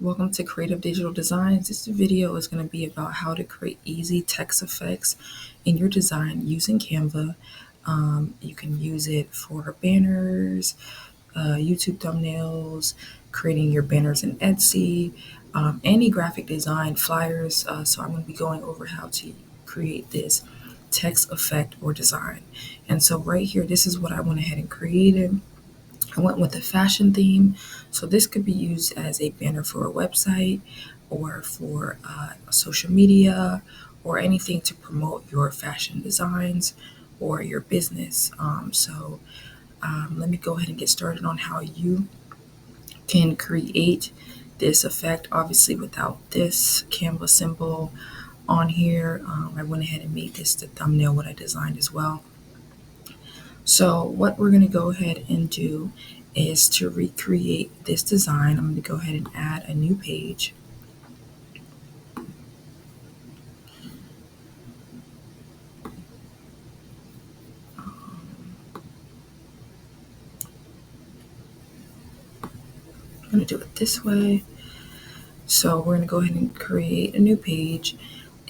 Welcome to Creative Digital Designs. This video is going to be about how to create easy text effects in your design using Canva. You can use it for banners, YouTube thumbnails, creating your banners in Etsy, any graphic design, flyers. So I'm going to be going over how to create this text effect or design. And so right here, this is what I went ahead and created. I went with a fashion theme. So this could be used as a banner for a website or for social media or anything to promote your fashion designs or your business. Let me go ahead and get started on how you can create this effect. Obviously, without this Canva symbol on here, I went ahead and made this the thumbnail, what I designed as well. So what we're going to go ahead and do is to recreate this design. I'm going to go ahead and add a new page. I'm going to do it this way. So we're going to go ahead and create a new page.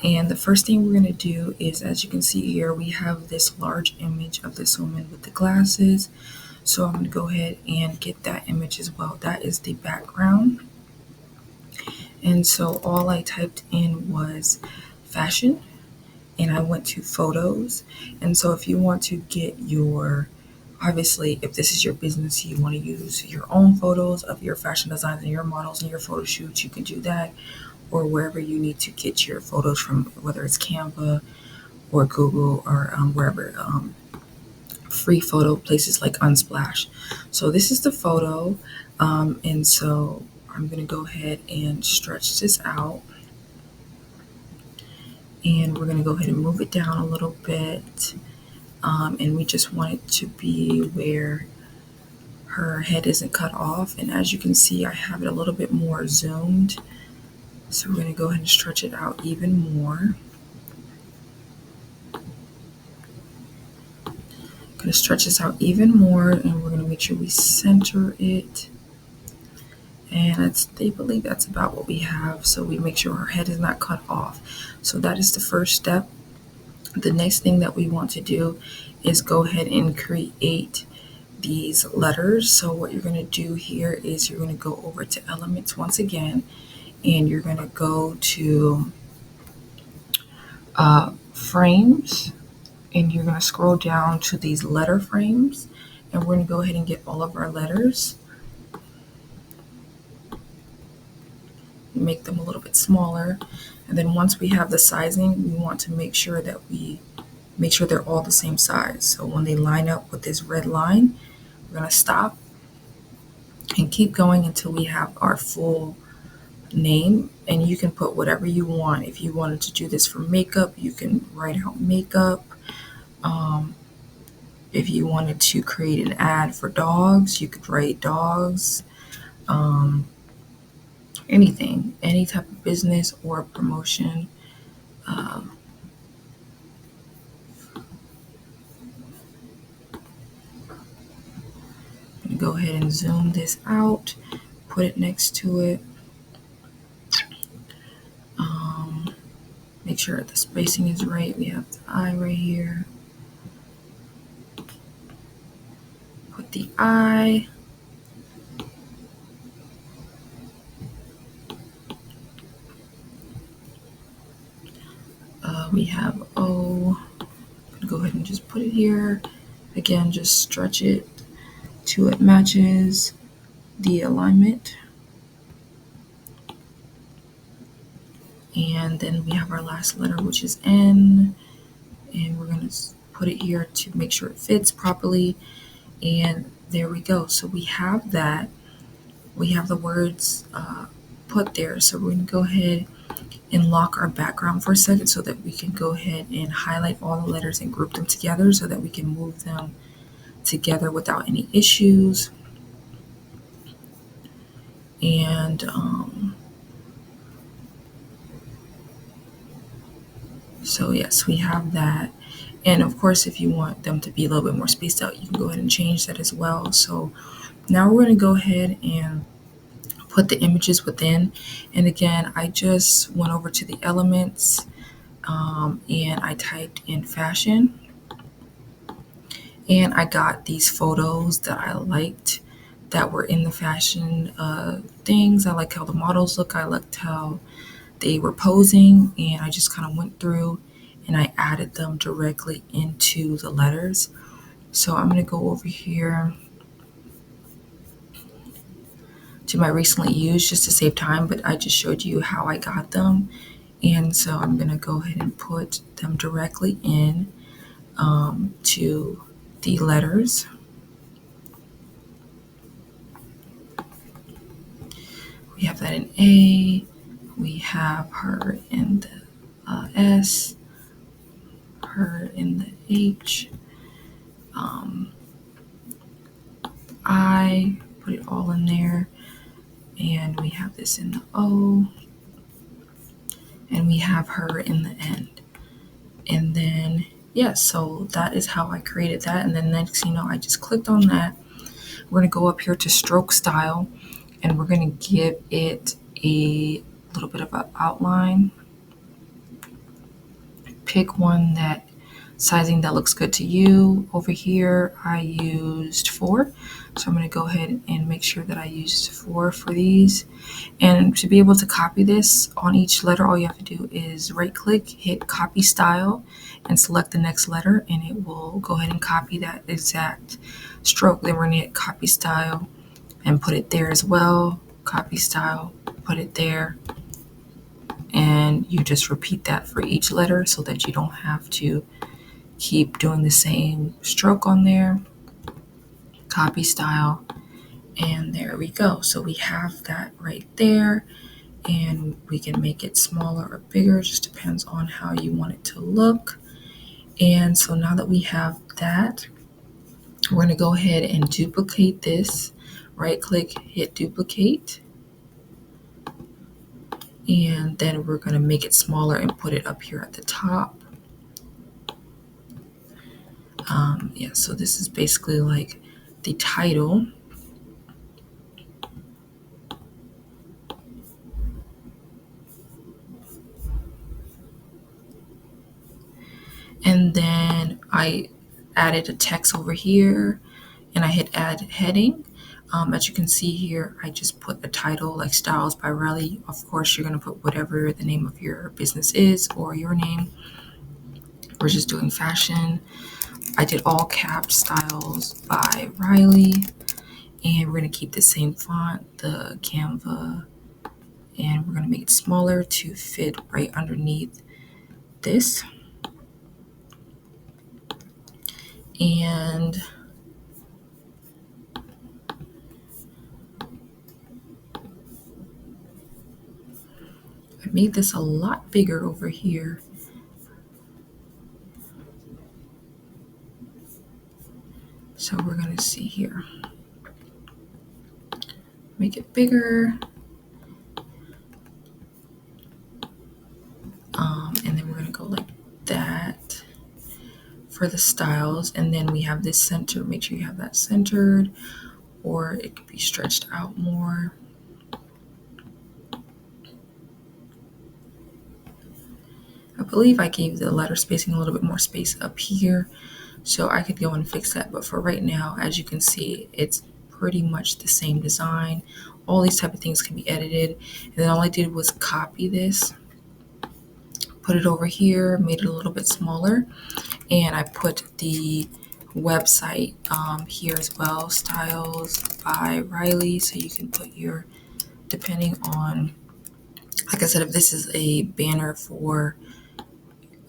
And the first thing we're going to do is, as you can see here, we have this large image of this woman with the glasses. So I'm going to go ahead and get that image as well. That is the background. And so all I typed in was fashion, and I went to photos. And so if you want to get obviously, if this is your business, you want to use your own photos of your fashion designs and your models and your photo shoots, you can do that. Or wherever you need to get your photos from, whether it's Canva or Google or wherever, free photo places like Unsplash. So this is the photo. And so I'm going to go ahead and stretch this out. And we're going to go ahead and move it down a little bit. And we just want it to be where her head isn't cut off. And as you can see, I have it a little bit more zoomed. So we're going to go ahead and stretch it out even more. I'm going to stretch this out even more, and we're going to make sure we center it. And they believe that's about what we have. So we make sure her head is not cut off. So that is the first step. The next thing that we want to do is go ahead and create these letters. So what you're going to do here is you're going to go over to Elements once again, and you're going to go to Frames, and you're going to scroll down to these letter frames, and we're going to go ahead and get all of our letters, make them a little bit smaller. And then once we have the sizing, we want to make sure they're all the same size. So when they line up with this red line, we're going to stop and keep going until we have our full name. And you can put whatever you want. If you wanted to do this for makeup, you can write out makeup. If you wanted to create an ad for dogs, you could write dogs. Anything, any type of business or promotion. I'm going to go ahead and zoom this out, put it next to it. Make sure the spacing is right. We have the eye right here. Put the eye. We have O. I'm going to go ahead and just put it here. Again, just stretch it till it matches the alignment. And then we have our last letter, which is N. And we're going to put it here to make sure it fits properly. And there we go. So we have that. We have the words put there. So we're going to go ahead and lock our background for a second so that we can go ahead and highlight all the letters and group them together so that we can move them together without any issues. And so yes, we have that. And of course, if you want them to be a little bit more spaced out, you can go ahead and change that as well. So now we're going to go ahead and put the images within. And again, I just went over to the elements and I typed in fashion, and I got these photos that I liked that were in the fashion things. I liked how the models look. I liked how they were posing, and I just kind of went through and I added them directly into the letters. So I'm going to go over here to my recently used just to save time, but I just showed you how I got them. And so I'm going to go ahead and put them directly in to the letters. We have that in A. We have her in the S, her in the H. I put it all in there. And we have this in the O. And we have her in the end. And then, so that is how I created that. And then next, I just clicked on that. We're going to go up here to stroke style, and we're going to give it a little bit of an outline. Pick one that sizing that looks good to you. Over here, I used 4. So I'm going to go ahead and make sure that I used 4 for these. And to be able to copy this on each letter, all you have to do is right click, hit copy style, and select the next letter, and it will go ahead and copy that exact stroke. Then we're going to hit copy style and put it there as well. Copy style, put it there. And you just repeat that for each letter so that you don't have to keep doing the same stroke on there. Copy style, and there we go. So we have that right there, and we can make it smaller or bigger, just depends on how you want it to look. And so now that we have that, we're going to go ahead and duplicate this. Right click, hit duplicate, and then we're going to make it smaller and put it up here at the top. So this is basically like the title. And then I added a text over here, and I hit add heading. As you can see here, I just put a title like Styles by Riley. Of course, you're going to put whatever the name of your business is or your name. We're just doing fashion. I did all caps, Styles by Riley. And we're going to keep the same font, the Canva, and we're going to make it smaller to fit right underneath this. And I made this a lot bigger over here. So we're going to see here. Make it bigger. And then we're going to go like that for the styles. And then we have this center. Make sure you have that centered, or it could be stretched out more. I believe I gave the letter spacing a little bit more space up here, so I could go and fix that. But for right now, as you can see, it's pretty much the same design. All these type of things can be edited. And then all I did was copy this, put it over here, made it a little bit smaller, and I put the website here as well, Styles by Riley. So you can put your, depending on, like I said, if this is a banner for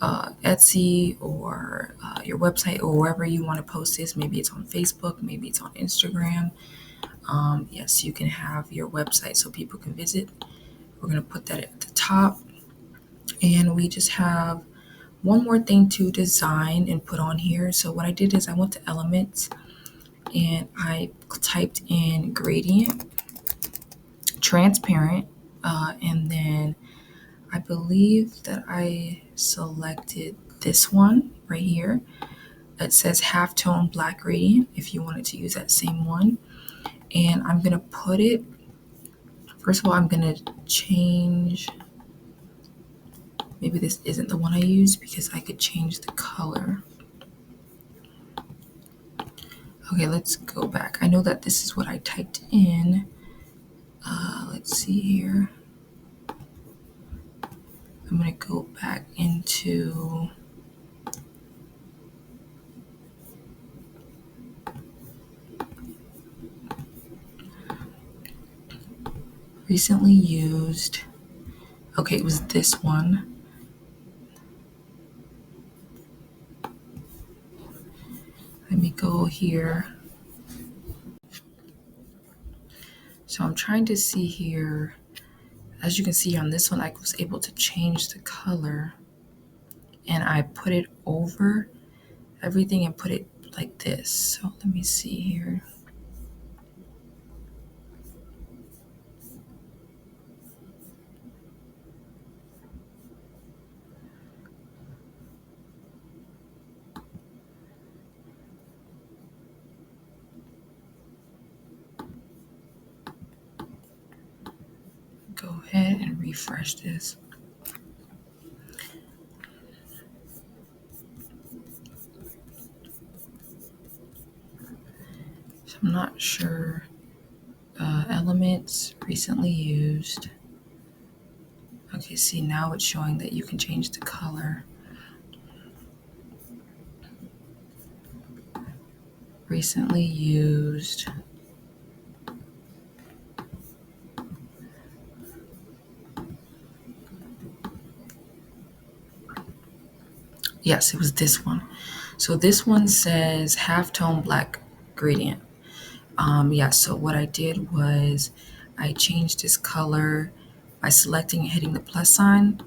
Etsy or your website or wherever you want to post this, maybe it's on Facebook, maybe it's on Instagram. Yes, you can have your website so people can visit. We're going to put that at the top. And we just have one more thing to design and put on here. So what I did is I went to elements and I typed in gradient, transparent, and then I believe that I selected this one right here. It says halftone black gradient if you wanted to use that same one. And I'm going to put it, we're First of all, I'm gonna change, maybe this isn't the one I used because I could change the color. Okay, let's go back. I know that this is what I typed in. Let's see here. I'm gonna go back into recently used. Okay, it was this one. Let me go here. So I'm trying to see here. As you can see on this one, I was able to change the color and I put it over everything and put it like this. So let me see here. Go ahead and refresh this. So I'm not sure. Elements recently used. Okay, see, now it's showing that you can change the color. Recently used. Yes, it was this one. So this one says halftone black gradient. Yeah, so what I did was I changed this color by selecting and hitting the plus sign,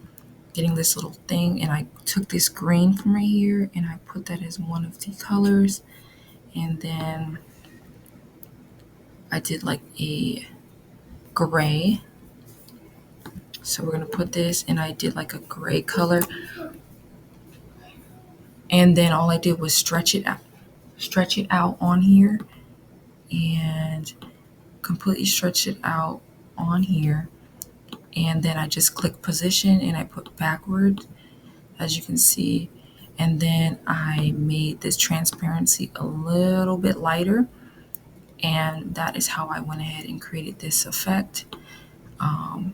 getting this little thing, and I took this green from right here and I put that as one of the colors. And then I did like a gray. So we're gonna put this, and I did like a gray color. And then all I did was stretch it out on here and completely stretch it out on here. And then I just click position and I put backward, as you can see. And then I made this transparency a little bit lighter. And that is how I went ahead and created this effect. And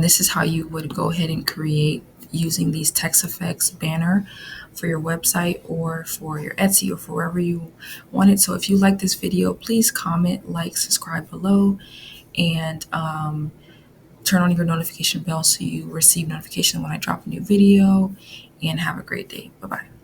this is how you would go ahead and create using these text effects banner for your website or for your Etsy or for wherever you want it. So if you like this video, please comment, like, subscribe below, and turn on your notification bell so you receive notification when I drop a new video. And have a great day. Bye-bye.